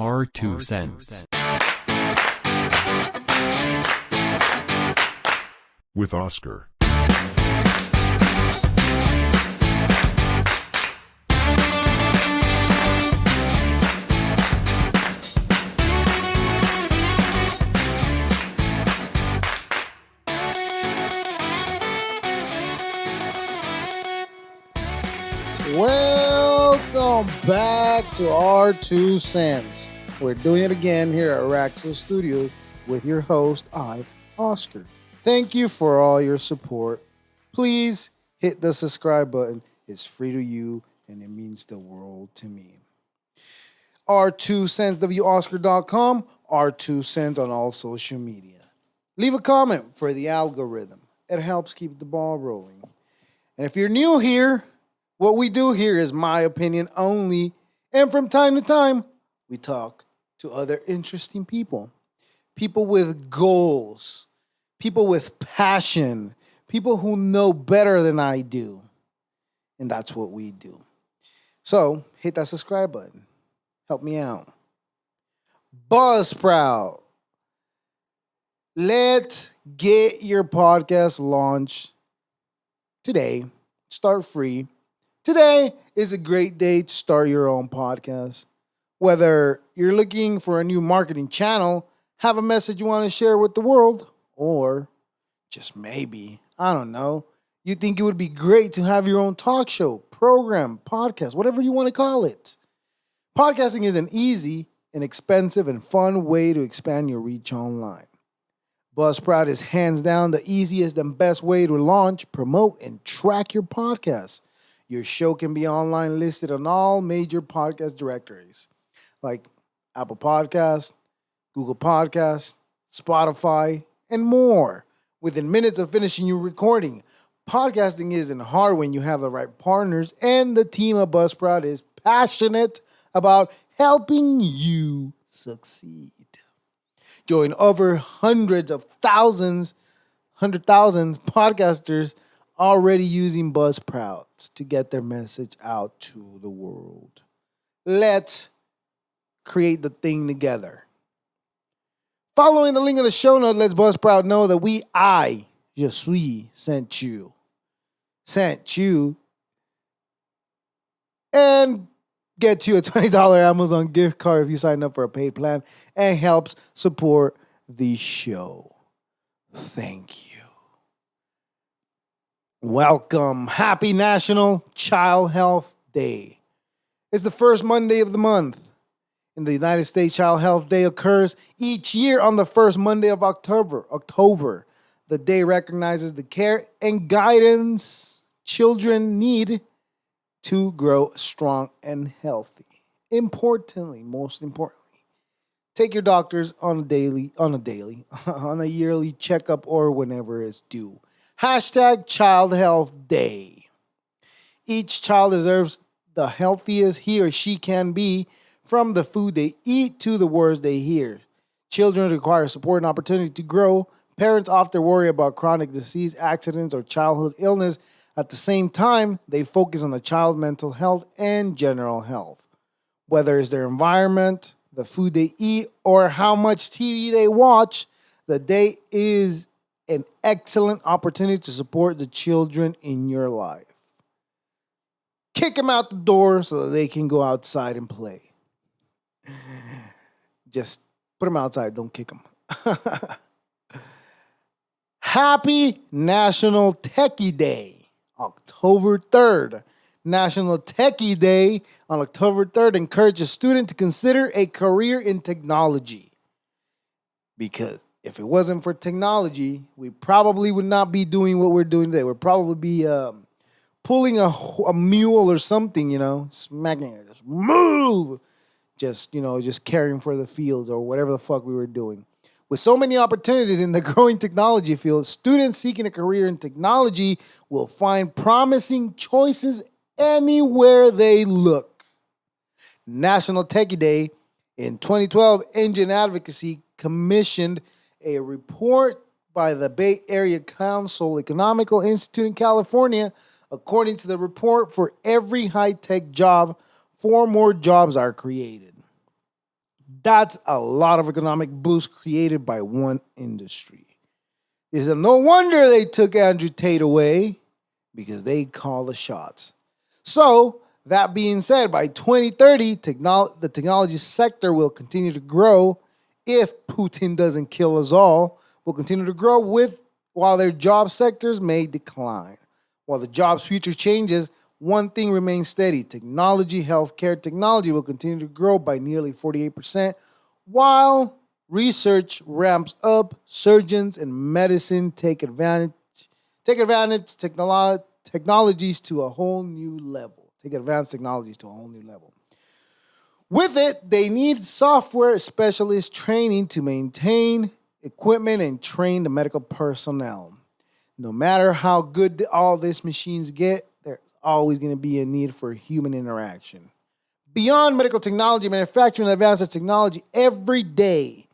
Our 2 cents. With Oscar. Welcome back to our 2 cents. We're doing it again here at Raxo Studios with your host, Oscar. Thank you for all your support. Please hit the subscribe button. It's free to you and it means the world to me. Our 2 cents, WOscar.com, our 2 cents on all social media. Leave a comment for the algorithm. It helps keep the ball rolling. And if you're new here, what we do here is my opinion only, and from time to time, we talk to other interesting people. People with goals, people with passion, people who know better than I do. And that's what we do. So, hit that subscribe button. Help me out. Buzzsprout. Let's get your podcast launched today. Start free. Today is a great day to start your own podcast. Whether you're looking for a new marketing channel, have a message you want to share with the world, or just maybe, I don't know, you think it would be great to have your own talk show, program, podcast, whatever you want to call it. Podcasting is an easy, inexpensive, and fun way to expand your reach online. Buzzsprout is hands down the easiest and best way to launch, promote, and track your podcast. Your show can be online listed on all major podcast directories like Apple Podcasts, Google Podcasts, Spotify, and more. Within minutes of finishing your recording, podcasting isn't hard when you have the right partners, and the team at Buzzsprout is passionate about helping you succeed. Join over hundreds of thousands, 100,000 podcasters already using Buzzsprout to get their message out to the world. Let's create the thing together. Following the link in the show note lets Buzzsprout know that je suis, sent you. And get you a $20 Amazon gift card if you sign up for a paid plan and helps support the show. Thank you. Welcome. Happy National Child Health Day. It's the first Monday of the month. In the United States, Child Health Day occurs each year on the first Monday of October. The day recognizes the care and guidance children need to grow strong and healthy. Most importantly, take your doctors on a yearly checkup or whenever it's due. Hashtag Child Health Day. Each child deserves the healthiest he or she can be, from the food they eat to the words they hear. Children require support and opportunity to grow. Parents often worry about chronic disease, accidents, or childhood illness. At the same time, they focus on the child's mental health and general health. Whether it's their environment, the food they eat, or how much TV they watch, the day is an excellent opportunity to support the children in your life. Kick them out the door so that they can go outside and play. Just put them outside, don't kick them. Happy National Techie Day, October 3rd. National Techie Day on October 3rd encourages students to consider a career in technology. Because if it wasn't for technology, we probably would not be doing what we're doing today. We'd probably be pulling a mule or something, smacking it. Just move. Just caring for the fields or whatever the fuck we were doing. With so many opportunities in the growing technology field, students seeking a career in technology will find promising choices anywhere they look. National Techie Day in 2012, Engine Advocacy commissioned a report by the Bay Area Council Economical Institute in California. According to the report, for every high-tech job, 4 more jobs are created. That's a lot of economic boost created by one industry. Is it no wonder they took Andrew Tate away? Because they call the shots. So, that being said, by 2030, the technology sector will continue to grow if Putin doesn't kill us all. Will continue to grow with while their job sectors may decline. While the jobs future changes, one thing remains steady. Technology, healthcare technology will continue to grow by nearly 48%, while research ramps up, surgeons and medicine take advantage technologies to a whole new level. Take advanced technologies to a whole new level. With it, they need software specialist training to maintain equipment and train the medical personnel. No matter how good all these machines get, there's always going to be a need for human interaction. Beyond medical technology, manufacturing advances technology every day.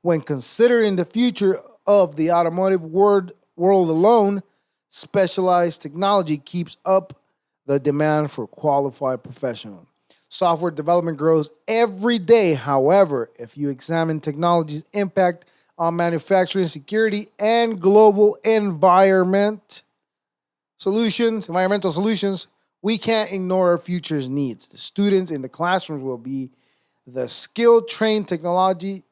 When considering the future of the automotive world alone, specialized technology keeps up the demand for qualified professionals. Software development grows every day. However, if you examine technology's impact on manufacturing, security, and global environmental solutions, we can't ignore our future's needs. The students in the classrooms will be the skilled, trained, technology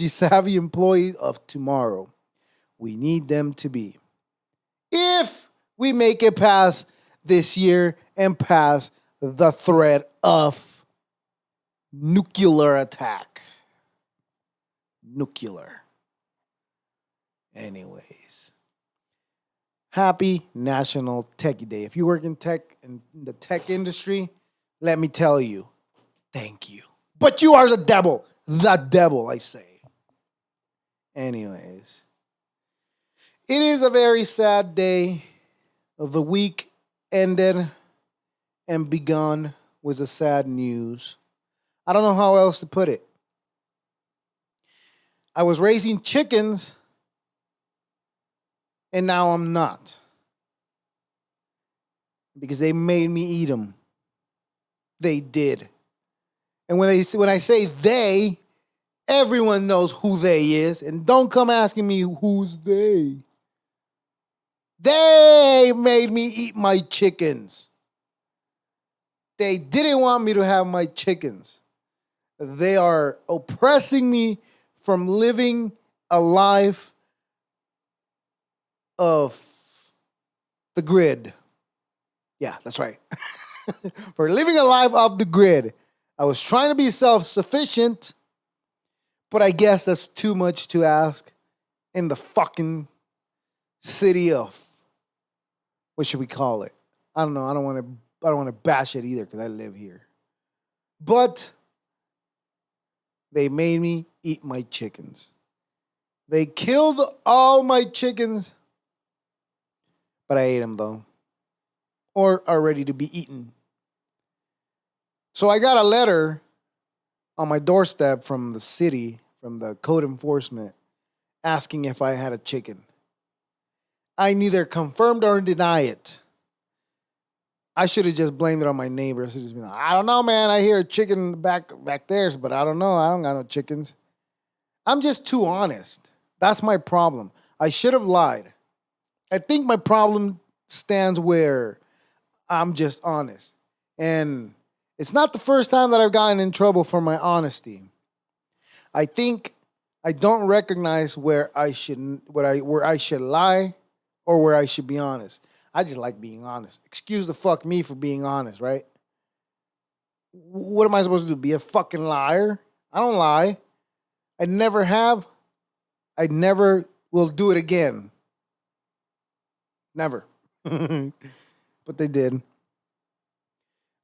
savvy employees of tomorrow. We need them to be. If we make it past this year and past the threat of nuclear attack. Nuclear. Anyways. Happy National Techie Day. If you work in the tech industry, let me tell you, thank you. But you are the devil. The devil, I say. Anyways. It is a very sad day. The week ended and begun with a sad news. I don't know how else to put it. I was raising chickens and now I'm not. Because they made me eat them. They did. And when I say they, everyone knows who they is. And don't come asking me who's they. They made me eat my chickens. They didn't want me to have my chickens. They are oppressing me from living a life of the grid. Yeah, that's right. For living a life off the grid. I was trying to be self-sufficient, but I guess that's too much to ask in the fucking city of, what should we call it? I don't know. I don't want to bash it either because I live here. But they made me eat my chickens. They killed all my chickens, but I ate them though. Or are ready to be eaten. So I got a letter on my doorstep from the city, from the code enforcement, asking if I had a chicken. I neither confirmed or deny it. I should have just blamed it on my neighbor. I should have just been like, I don't know, man. I hear a chicken back there, but I don't know. I don't got no chickens. I'm just too honest. That's my problem. I should have lied. I think my problem stands where I'm just honest. And it's not the first time that I've gotten in trouble for my honesty. I think I don't recognize where I should lie or where I should be honest. I just like being honest. Excuse the fuck me for being honest, right? What am I supposed to do? Be a fucking liar? I don't lie. I never have. I never will do it again. Never. But they did.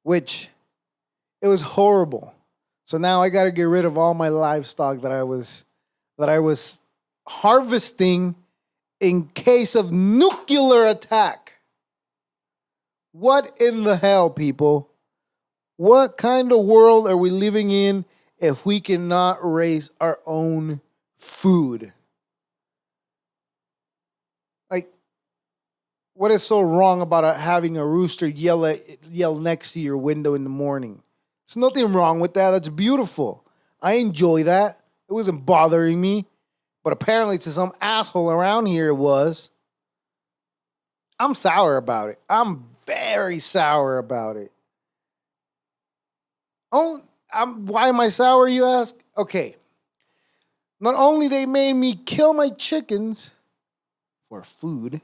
Which, it was horrible. So now I got to get rid of all my livestock that I was harvesting in case of nuclear attack. What in the hell, people? What kind of world are we living in if we cannot raise our own food? Like, what is so wrong about having a rooster yell next to your window in the morning? There's nothing wrong with that. That's beautiful. I enjoy that. It wasn't bothering me. But apparently to some asshole around here it was. I'm sour about it. I'm very sour about it. Oh, why am I sour, you ask? Okay. Not only they made me kill my chickens for food,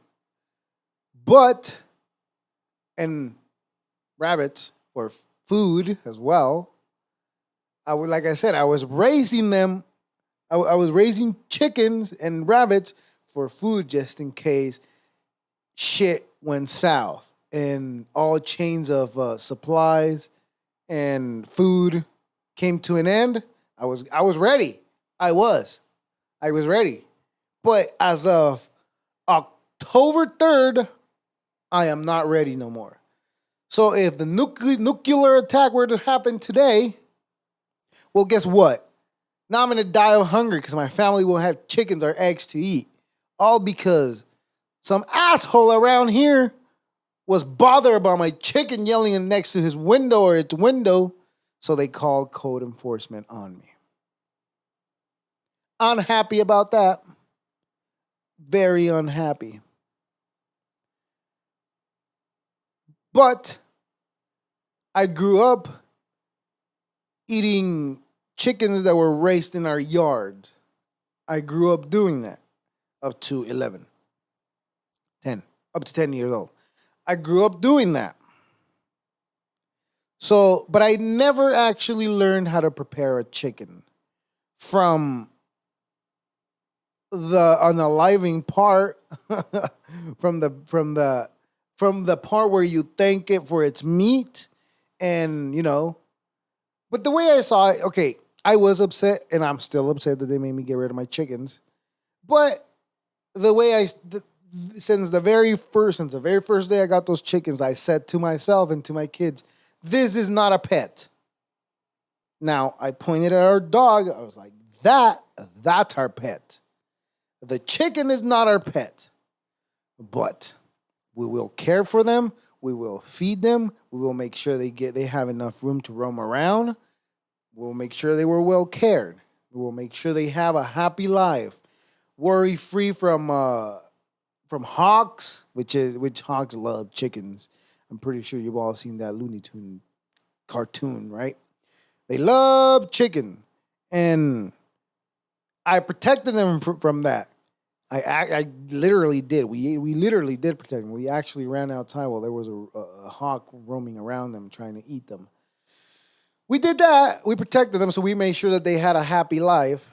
but and rabbits for food as well. Like I said, I was raising them. I was raising chickens and rabbits for food just in case shit went south and all chains of supplies and food came to an end. I was ready. I was I was ready. But as of October 3rd, I am not ready no more. So if the nuclear attack were to happen today, well, guess what? Now I'm gonna die of hunger because my family will have chickens or eggs to eat. All because some asshole around here was bothered about my chicken yelling next to his window or its window, so they called code enforcement on me. Unhappy about that. Very unhappy. But I grew up eating chickens that were raised in our yard. I grew up doing that up to 11, 10, up to 10 years old. I grew up doing that. So, but I never actually learned how to prepare a chicken from the unaliving part, from the part where you thank it for its meat, and But the way I saw it, okay, I was upset, and I'm still upset that they made me get rid of my chickens. But the way since the very first day I got those chickens, I said to myself and to my kids, "This is not a pet." Now I pointed at our dog. I was like, that's our pet. The chicken is not our pet, but we will care for them. We will feed them. We will make sure they have enough room to roam around. We'll make sure they were well cared. We will make sure they have a happy life, worry free from hawks, which hawks love chickens. I'm pretty sure you've all seen that Looney Tune cartoon, right? They love chicken, and I protected them from that. I literally did. We literally did protect them. We actually ran outside while there was a hawk roaming around them trying to eat them. We did that. We protected them, so we made sure that they had a happy life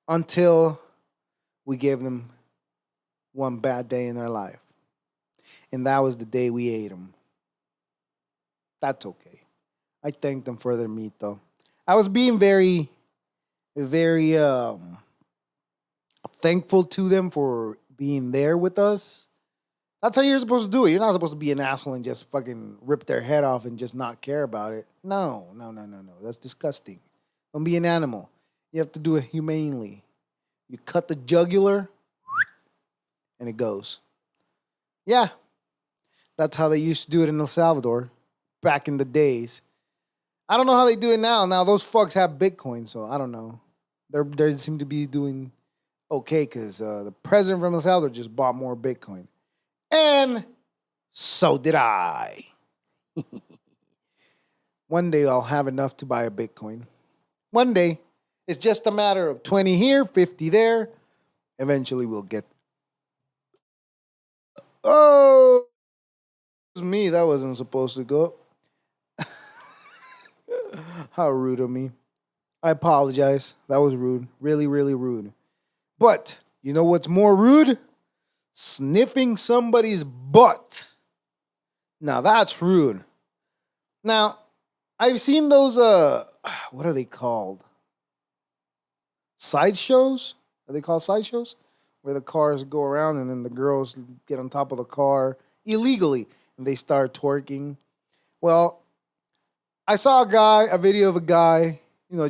until we gave them one bad day in their life. And that was the day we ate them. That's okay. I thanked them for their meat, though. I was being very, very thankful to them for being there with us. That's how you're supposed to do it. You're not supposed to be an asshole and just fucking rip their head off and just not care about it. No, no, no, no, no. That's disgusting. Don't be an animal. You have to do it humanely. You cut the jugular and it goes. Yeah, that's how they used to do it in El Salvador back in the days. I don't know how they do it now. Now those fucks have Bitcoin, so I don't know. They seem to be doing okay because the president from El Salvador just bought more Bitcoin. And so did I. One day I'll have enough to buy a Bitcoin. One day. It's just a matter of 20 here, 50 there. Eventually we'll get. Oh, it was me. That wasn't supposed to go. How rude of me. I apologize. That was rude. Really, really rude. But you know what's more rude? Sniffing somebody's butt. Now that's rude. Now, I've seen those what are they called? Sideshows? Are they called sideshows? Where the cars go around and then the girls get on top of the car illegally and they start twerking. Well, I saw a video of a guy,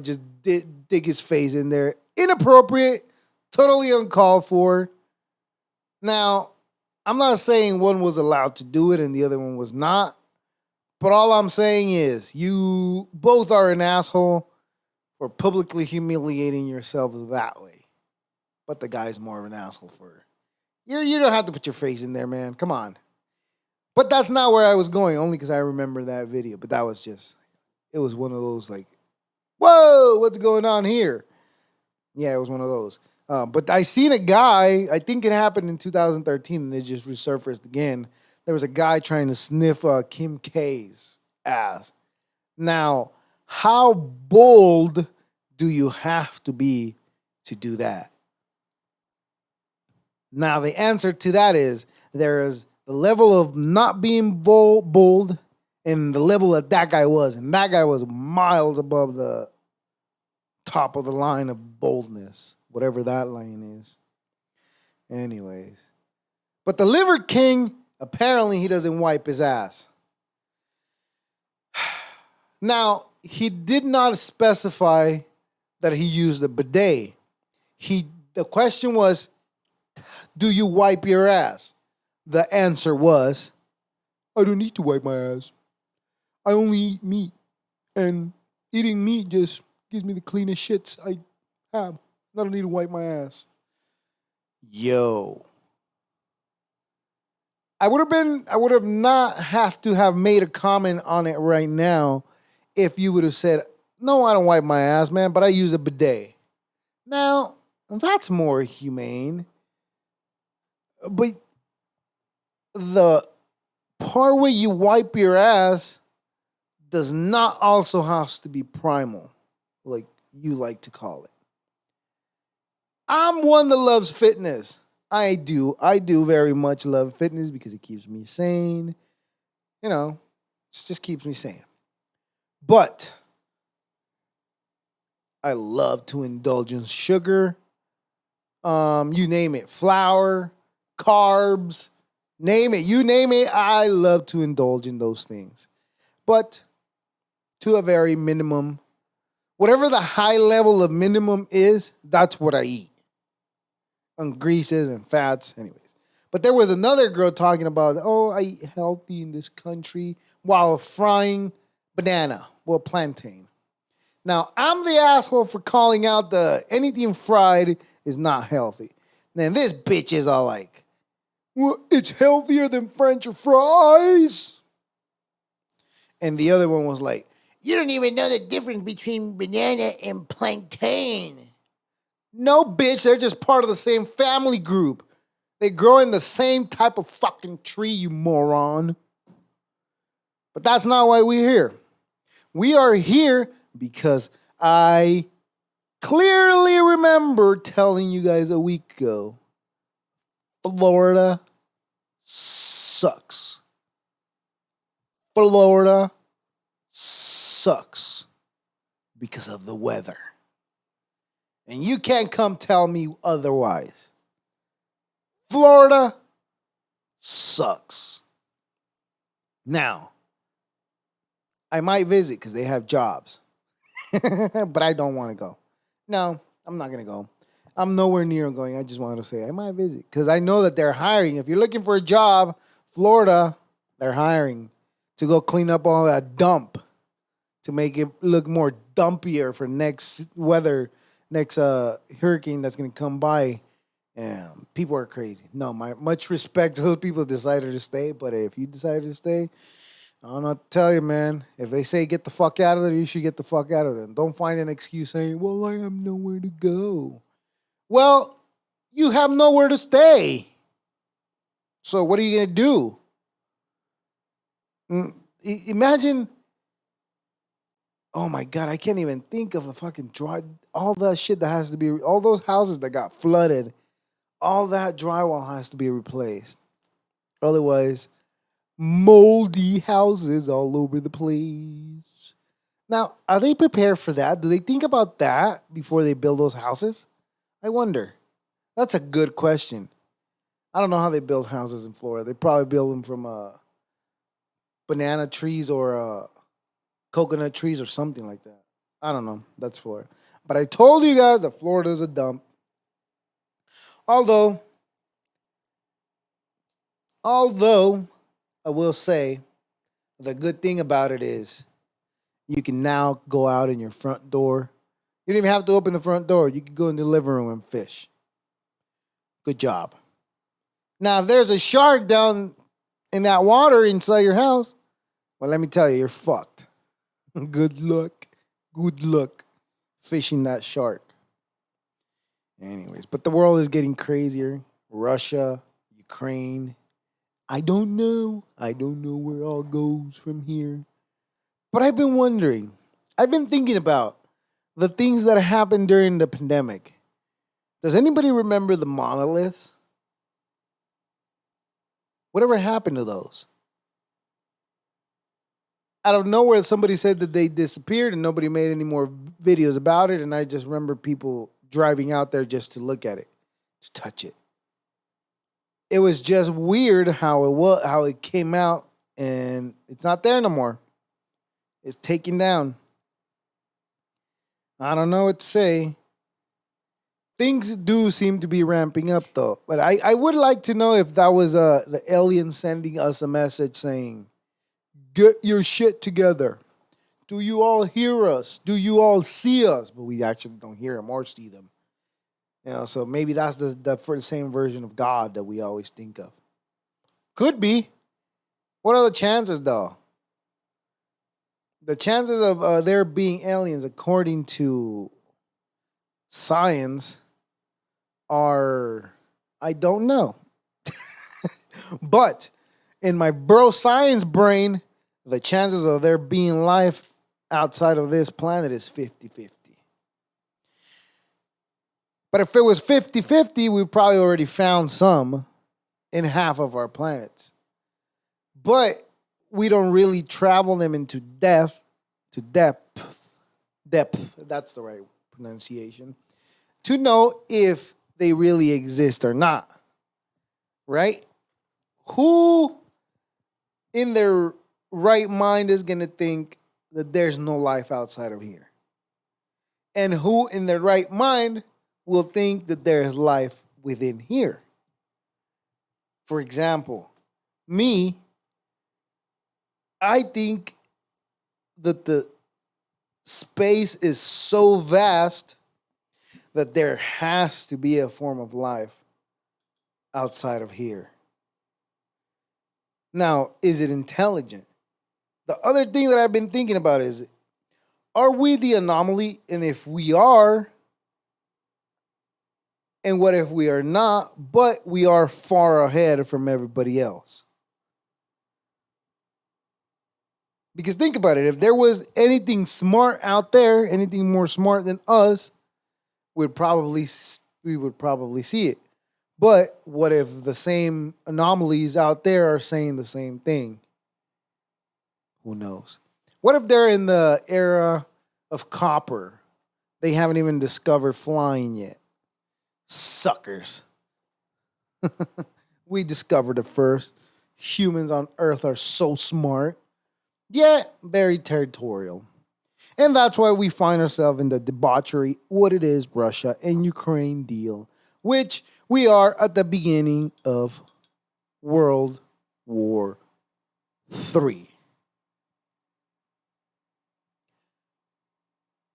just dig his face in there. Inappropriate, totally uncalled for. Now, I'm not saying one was allowed to do it and the other one was not. But all I'm saying is you both are an asshole. for publicly humiliating yourself that way. But the guy's more of an asshole for it. You don't have to put your face in there, man. Come on. But that's not where I was going, only because I remember that video. But that was just, it was one of those like, whoa, what's going on here? Yeah, it was one of those. But I seen a guy, I think it happened in 2013 and it just resurfaced again. There was a guy trying to sniff Kim K's ass. Now, how bold do you have to be to do that? Now, the answer to that is there is the level of not being bold and the level that guy was. And that guy was miles above the top of the line of boldness, whatever that line is. Anyways. But the Liver King, apparently he doesn't wipe his ass. Now, he did not specify that he used a bidet. The question was, do you wipe your ass? The answer was, I don't need to wipe my ass. I only eat meat. And eating meat just gives me the cleanest shits I have. I don't need to wipe my ass. Yo. I would have not have to have made a comment on it right now if you would have said, no, I don't wipe my ass, man, but I use a bidet. Now, that's more humane. But the part where you wipe your ass does not also have to be primal, like you like to call it. I'm one that loves fitness. I do very much love fitness because it keeps me sane. You know, it just keeps me sane. But I love to indulge in sugar. You name it, flour, carbs, name it, you name it. I love to indulge in those things, but to a very minimum. Whatever the high level of minimum is, that's what I eat. On greases and fats, anyways. But there was another girl talking about, oh, I eat healthy in this country while frying plantain. Now, I'm the asshole for calling out the anything fried is not healthy. Then this bitch is all like, well, it's healthier than French fries. And the other one was like, you don't even know the difference between banana and plantain. No, bitch, they're just part of the same family group. They grow in the same type of fucking tree, you moron. But that's not why we're here. We are here because I clearly remember telling you guys a week ago, Florida sucks. Florida sucks because of the weather. And you can't come tell me otherwise. Florida sucks. Now, I might visit because they have jobs. But I don't want to go. No, I'm not going to go. I'm nowhere near going. I just wanted to say I might visit because I know that they're hiring. If you're looking for a job, Florida, they're hiring to go clean up all that dump to make it look more dumpier for next hurricane that's going to come by. And people are crazy. No, much respect to those people who decided to stay. But if you decided to stay, I don't know what to tell you, man. If they say get the fuck out of there, you should get the fuck out of there. Don't find an excuse saying, well, I have nowhere to go. Well, you have nowhere to stay. So what are you going to do? Imagine, oh my God, I can't even think of the fucking all the shit that has to be, all those houses that got flooded, all that drywall has to be replaced. Otherwise, moldy houses all over the place. Now, are they prepared for that? Do they think about that before they build those houses? I wonder. That's a good question. I don't know how they build houses in Florida. They probably build them from banana trees or coconut trees or something like that. I don't know. That's Florida. But I told you guys that Florida is a dump. Although I will say the good thing about it is you can now go out in your front door You don't even have to open the front door. You can go in the living room and fish. Good job. Now, if there's a shark down in that water inside your house, well, let me tell you, you're fucked. Good luck. Good luck fishing that shark. Anyways, but the world is getting crazier. Russia, Ukraine. I don't know. I don't know where all goes from here. But I've been wondering. I've been thinking about the things that happened during the pandemic. Does anybody remember the monoliths? Whatever happened to those? Out of nowhere, somebody said that they disappeared and nobody made any more videos about it. And I just remember people driving out there just to look at it, to touch it. It was just weird how it came out, and it's not there no more. It's taken down. I don't know what to say. Things do seem to be ramping up though, but I would like to know if that was the alien sending us a message saying, "Get your shit together. Do you all hear us? Do you all see us?" But we actually don't hear them or see them. So maybe that's the for the same version of God that we always think of. Could be. What are the chances, though? The chances of there being aliens, according to science, are I don't know. But in my bro science brain, the chances of there being life outside of this planet is 50-50. But if it was 50-50, we probably already found some in half of our planets. But we don't really travel them into depth, that's the right pronunciation, to know if they really exist or not. Right? Who in their right mind is going to think that there's no life outside of here? And who in their right mind will think that there is life within here? For example, me, I think that the space is so vast that there has to be a form of life outside of here. Now, is it intelligent? The other thing that I've been thinking about is, are we the anomaly? And if we are, and what if we are not, but we are far ahead from everybody else? Because think about it, if there was anything smart out there, anything more smart than us, we would probably see it. But what if the same anomalies out there are saying the same thing? Who knows? What if they're in the era of copper? They haven't even discovered flying yet. Suckers. We discovered it first. Humans on Earth are so smart, yet very territorial. And that's why we find ourselves in the debauchery, what it is, Russia and Ukraine deal, which we are at the beginning of World War III.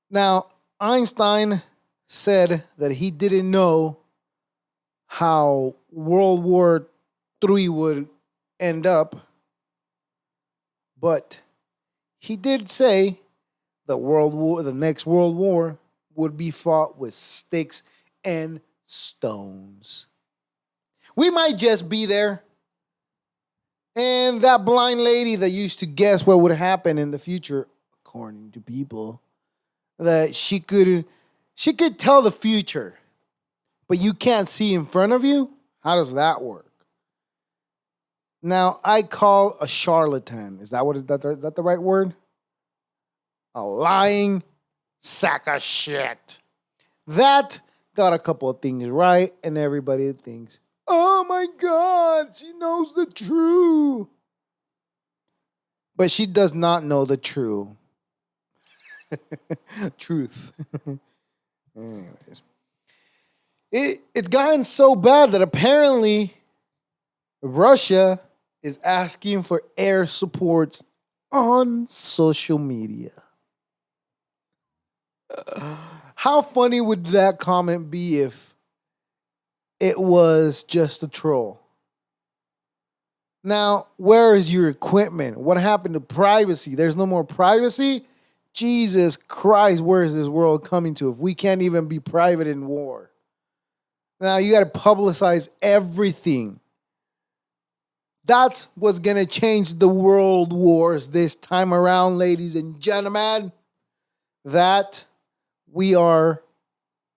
Now, Einstein said that he didn't know how World War III would end up, but he did say that the next World War, would be fought with sticks and stones. We might just be there. And that blind lady that used to guess what would happen in the future, according to people, that she could tell the future, but you can't see in front of you. How does that work? Now, I call a charlatan. Is that the right word? A lying sack of shit. That got a couple of things right, and everybody thinks, "Oh my God, she knows the truth." But she does not know the true truth. Anyways, it's gotten so bad that apparently Russia is asking for air supports on social media. How funny would that comment be if it was just a troll? Now, where is your equipment? What happened to privacy? There's no more privacy? Jesus Christ, where is this world coming to if we can't even be private in war? Now, you got to publicize everything. That's what's going to change the world wars this time around, ladies and gentlemen. That we are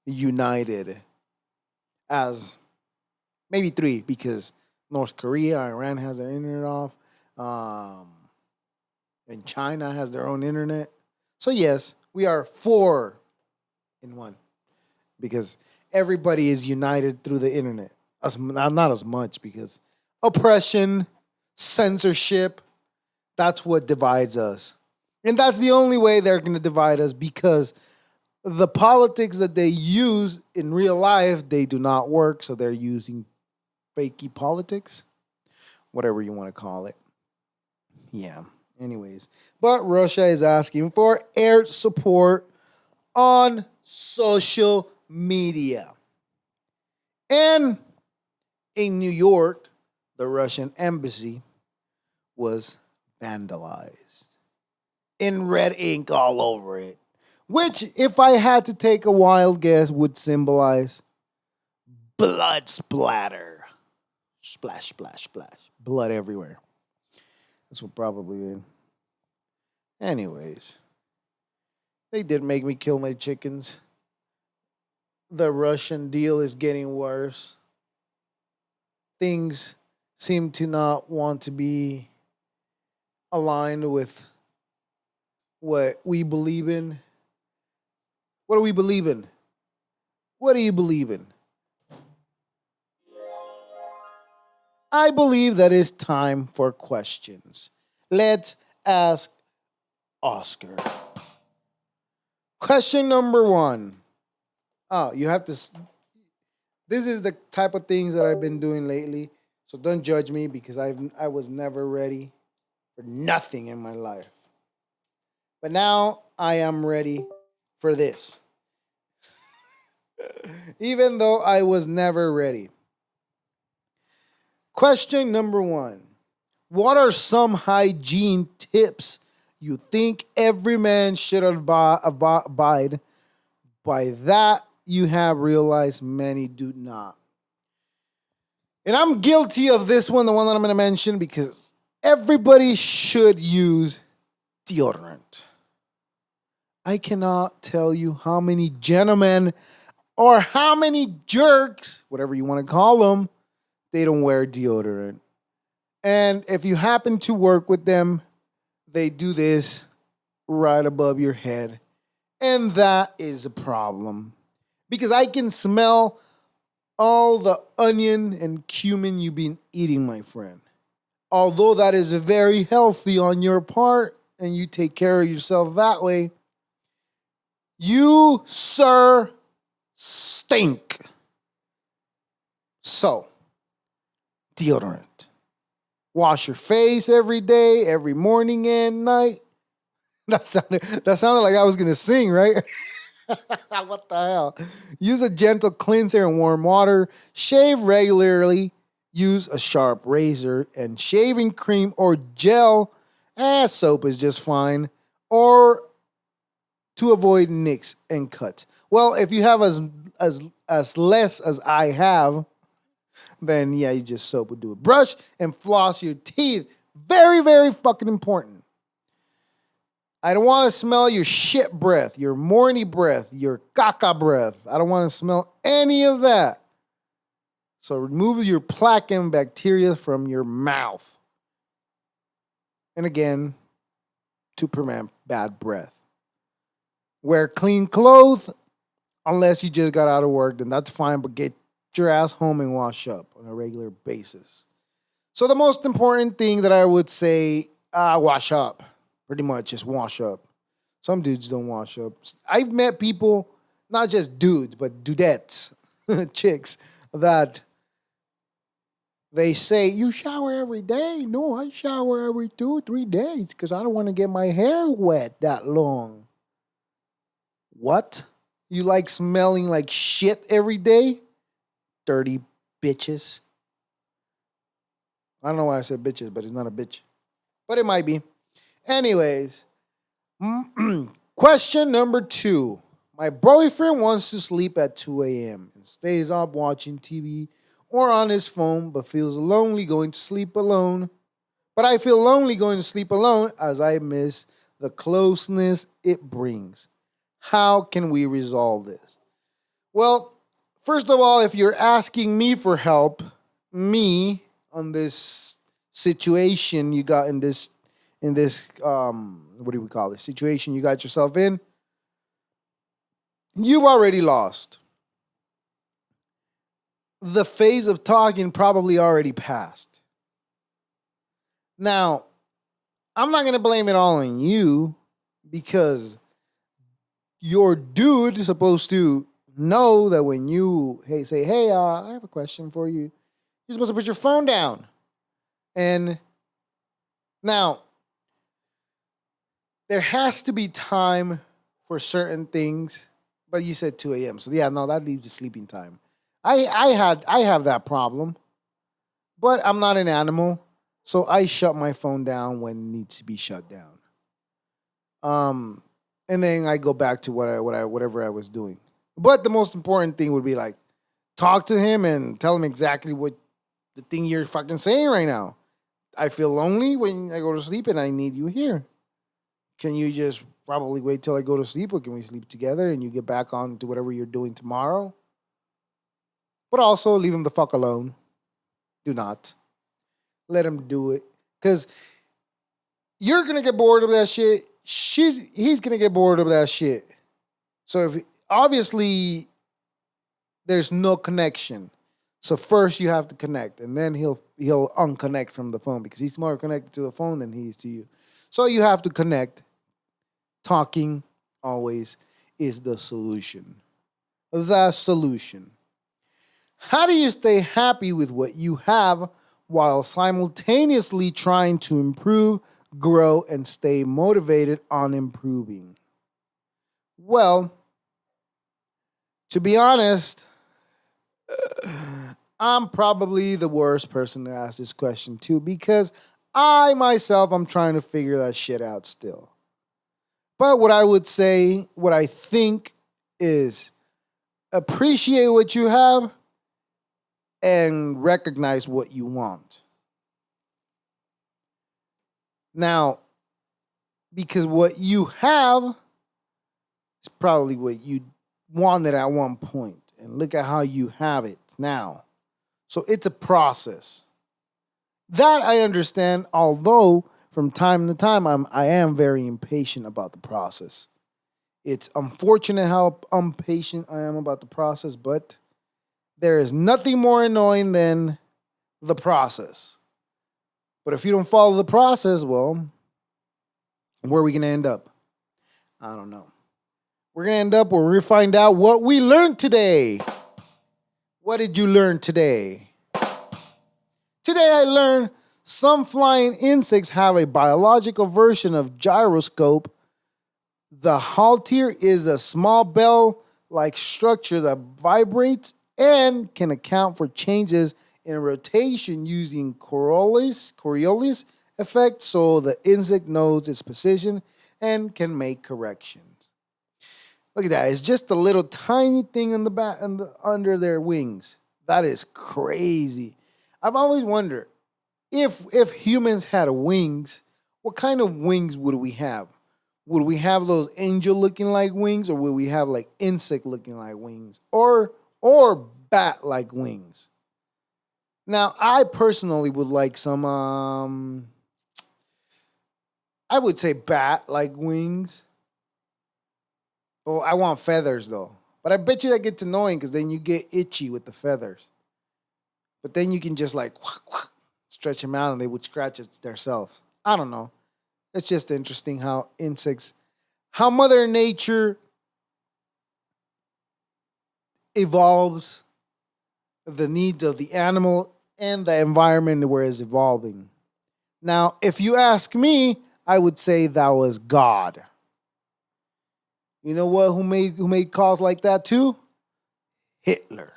united as maybe three, because North Korea, Iran has their internet off, and China has their own internet. So yes, we are four in one, because everybody is united through the internet. Not as much, because oppression, censorship, that's what divides us. And that's the only way they're going to divide us, because the politics that they use in real life, they do not work. So they're using fakey politics, whatever you want to call it. Yeah. Anyways, but Russia is asking for air support on social media. And in New York, the Russian embassy was vandalized in red ink all over it, which, if I had to take a wild guess, would symbolize blood splatter. Splash, splash, splash. Blood everywhere. That's what probably did. Anyways, they did make me kill my chickens. The Russian deal is getting worse. Things seem to not want to be aligned with what we believe in. What do we believe in? What do you believe in? I believe that it's time for questions. Let's ask Oscar. Question number 1. Oh, you have to. This is the type of things that I've been doing lately. So don't judge me, because I was never ready for nothing in my life. But now I am ready for this. Even though I was never ready. Question number 1. What are some hygiene tips you think every man should abide? By that, you have realized many do not. And I'm guilty of this one, the one that I'm going to mention, because everybody should use deodorant. I cannot tell you how many gentlemen or how many jerks, whatever you want to call them, they don't wear deodorant. And if you happen to work with them, they do this right above your head. And that is a problem, because I can smell all the onion and cumin you've been eating, my friend. Although that is very healthy on your part and you take care of yourself that way, you, sir, stink. So, deodorant. Wash your face every day, every morning and night. That sounded like I was going to sing, right? What the hell? Use a gentle cleanser and warm water. Shave regularly. Use a sharp razor and shaving cream or gel. Soap is just fine. Or to avoid nicks and cuts. Well, if you have as less as I have, then yeah, you just soap would do it. Brush and floss your teeth. Very, very fucking important. I don't want to smell your shit breath, your morny breath, your caca breath. I don't want to smell any of that. So remove your plaque and bacteria from your mouth. And again, to prevent bad breath. Wear clean clothes, unless you just got out of work, then that's fine, but get your ass home and wash up on a regular basis. So the most important thing that I would say, wash up. Pretty much just wash up. Some dudes don't wash up. I've met people, not just dudes, but dudettes, chicks, that they say, you shower every day. No, I shower every 2-3 days because I don't want to get my hair wet that long. What? You like smelling like shit every day? Dirty bitches. I don't know why I said bitches, but it's not a bitch. But it might be. Anyways, question number 2. My boyfriend wants to sleep at 2 a.m. and stays up watching TV or on his phone, but feels lonely going to sleep alone. But I feel lonely going to sleep alone as I miss the closeness it brings. How can we resolve this? Well, first of all, if you're asking me for help, me on this situation you got in this what do we call this situation you got yourself in, you already lost. The phase of talking probably already passed. Now, I'm not going to blame it all on you because your dude is supposed to know that when you say, hey, I have a question for you, you're supposed to put your phone down. And now, there has to be time for certain things, but you said 2 a.m. So yeah, no, that leaves the sleeping time. I have that problem, but I'm not an animal, so I shut my phone down when it needs to be shut down. And then I go back to whatever I was doing. But the most important thing would be like talk to him and tell him exactly what the thing you're fucking saying right now. I feel lonely when I go to sleep and I need you here. Can you just probably wait till I go to sleep, or can we sleep together and you get back on to whatever you're doing tomorrow? But also leave him the fuck alone. Do not. Let him do it. Because you're gonna get bored of that shit. He's gonna get bored of that shit. So if obviously there's no connection. So first you have to connect, and then he'll unconnect from the phone because he's more connected to the phone than he is to you. So you have to connect. Talking always is the solution. The solution. How do you stay happy with what you have while simultaneously trying to improve, grow, and stay motivated on improving? Well, to be honest, I'm probably the worst person to ask this question to because I myself, I'm trying to figure that shit out still. But what I would say, what I think is appreciate what you have and recognize what you want. Now, because what you have is probably what you wanted at one point, and look at how you have it now. So it's a process. That I understand, although from time to time I am very impatient about the process. It's unfortunate how impatient I am about the process, but there is nothing more annoying than the process. But if you don't follow the process, well, where are we going to end up? I don't know. We're going to end up where we find out what we learned today. What did you learn today? Today I learned some flying insects have a biological version of gyroscope. The halter is a small bell-like structure that vibrates and can account for changes in rotation using Coriolis effect, so the insect knows its position and can make corrections. Look at that. It's just a little tiny thing in the back and under their wings. That is crazy. I've always wondered if humans had wings, what kind of wings would we have? Would we have those angel looking like wings, or would we have like insect looking like wings, or bat like wings? Now, I personally would like some I would say bat like wings. Oh, I want feathers though. But I bet you that gets annoying because then you get itchy with the feathers. But then you can just like stretch them out and they would scratch it themselves. I don't know. It's just interesting how insects, how Mother Nature evolves the needs of the animal and the environment where it's evolving. Now, if you ask me, I would say that was God. You know what? Who made calls like that too? Hitler.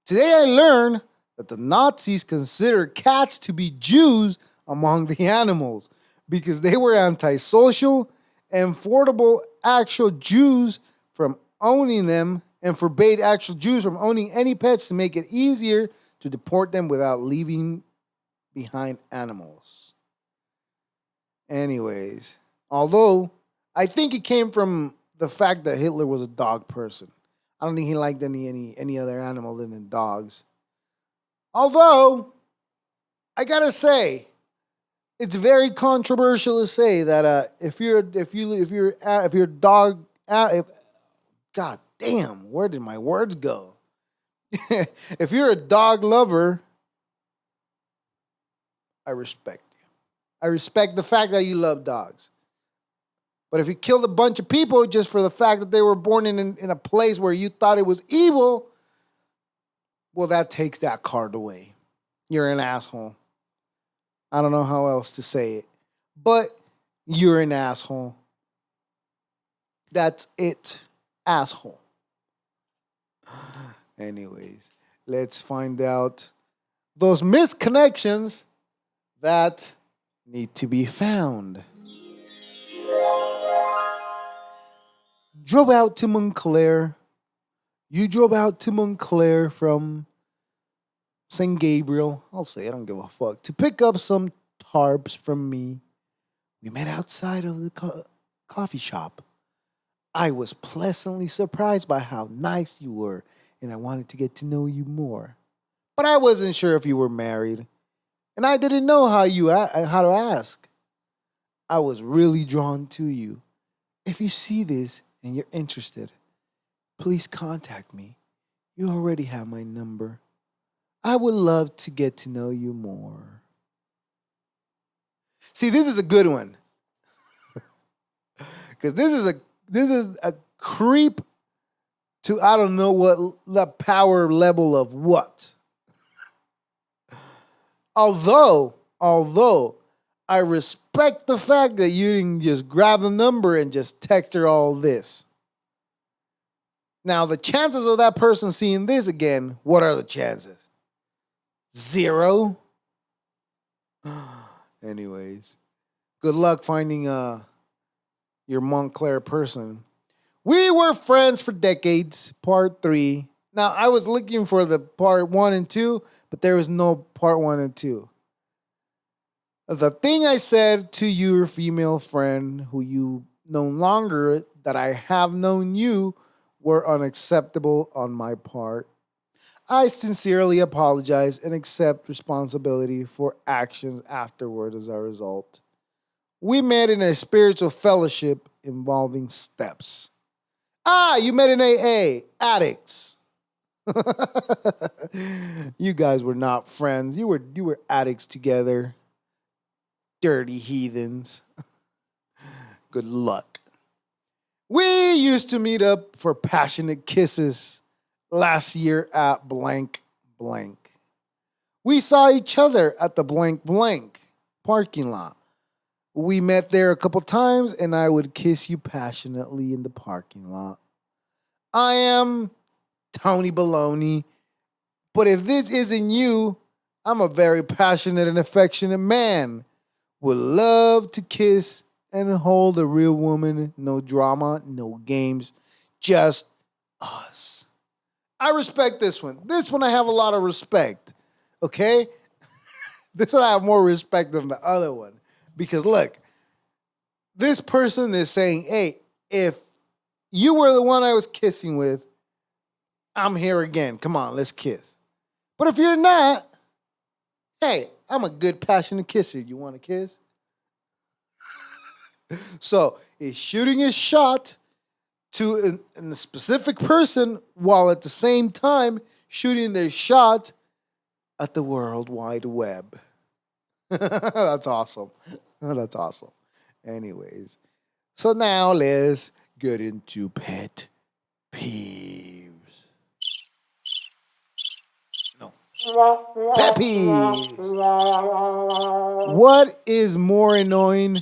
Today I learned that the Nazis considered cats to be Jews among the animals because they were antisocial and forbade actual Jews from owning them and forbade actual Jews from owning any pets to make it easier to deport them without leaving behind animals. Anyways, although I think it came from the fact that Hitler was a dog person. I don't think he liked any other animal than dogs. Although I gotta say, it's very controversial to say that if you're a dog, if God damn, where did my words go? If you're a dog lover, I respect you. I respect the fact that you love dogs. But if you killed a bunch of people just for the fact that they were born in a place where you thought it was evil, well, that takes that card away. You're an asshole. I don't know how else to say it. But you're an asshole. That's it. Asshole. Anyways, let's find out those misconnections that need to be found. Drove out to Montclair. You drove out to Montclair from St. Gabriel. I'll say I don't give a fuck. To pick up some tarps from me. We met outside of the coffee shop. I was pleasantly surprised by how nice you were, and I wanted to get to know you more. But I wasn't sure if you were married, and I didn't know how to ask. I was really drawn to you. If you see this and you're interested, please contact me. You already have my number. I would love to get to know you more. See, this is a good one. Because this is a creep to I don't know what the power level of what. Although I respect the fact that you didn't just grab the number and just text her all this. Now, the chances of that person seeing this again, what are the chances? 0? Anyways, good luck finding your Montclair person. We were friends for decades, part 3. Now, I was looking for the part 1 and 2, but there was no part 1 and 2. The thing I said to your female friend, who you no longer that I have known you, were unacceptable on my part. I sincerely apologize and accept responsibility for actions afterward as a result. We met in a spiritual fellowship involving steps. Ah, you met in AA, addicts. You guys were not friends. You were addicts together. Dirty heathens. Good luck. We used to meet up for passionate kisses last year at blank blank. We saw each other at the blank blank parking lot. We met there a couple times and I would kiss you passionately in the parking lot. I am Tony Baloney, but if this isn't you, I'm a very passionate and affectionate man. Would love to kiss and hold a real woman. No drama, no games, just us. I respect this one. This one I have a lot of respect. Okay? This one I have more respect than the other one. Because look, this person is saying, hey, if you were the one I was kissing with, I'm here again. Come on, let's kiss. But if you're not, hey, I'm a good passionate kisser. You want to kiss? So he's shooting his shot to a specific person while at the same time shooting their shot at the World Wide Web. That's awesome. That's awesome. Anyways, so now let's get into pet peeves. No. Pet peeves. What is more annoying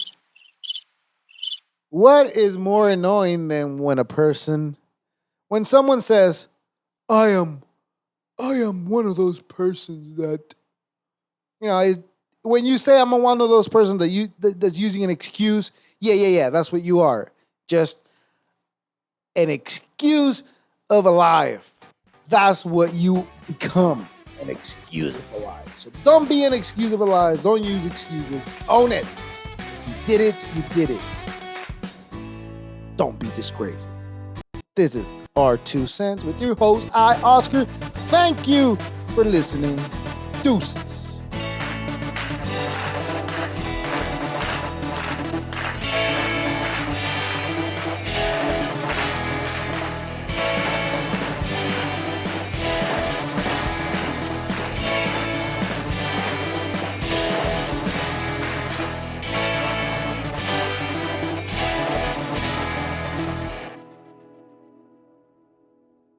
What is more annoying than when someone says, I am I am one of those persons that you know, when you say I'm one of those persons that's using an excuse, yeah, that's what you are. Just an excuse of a life. That's what you become, an excuse of a lie. So don't be an excuse of a lie. Don't use excuses. Own it. You did it. You did it. Don't be disgraceful. This is our 2 cents with your host, Oscar. Thank you for listening. Deuces.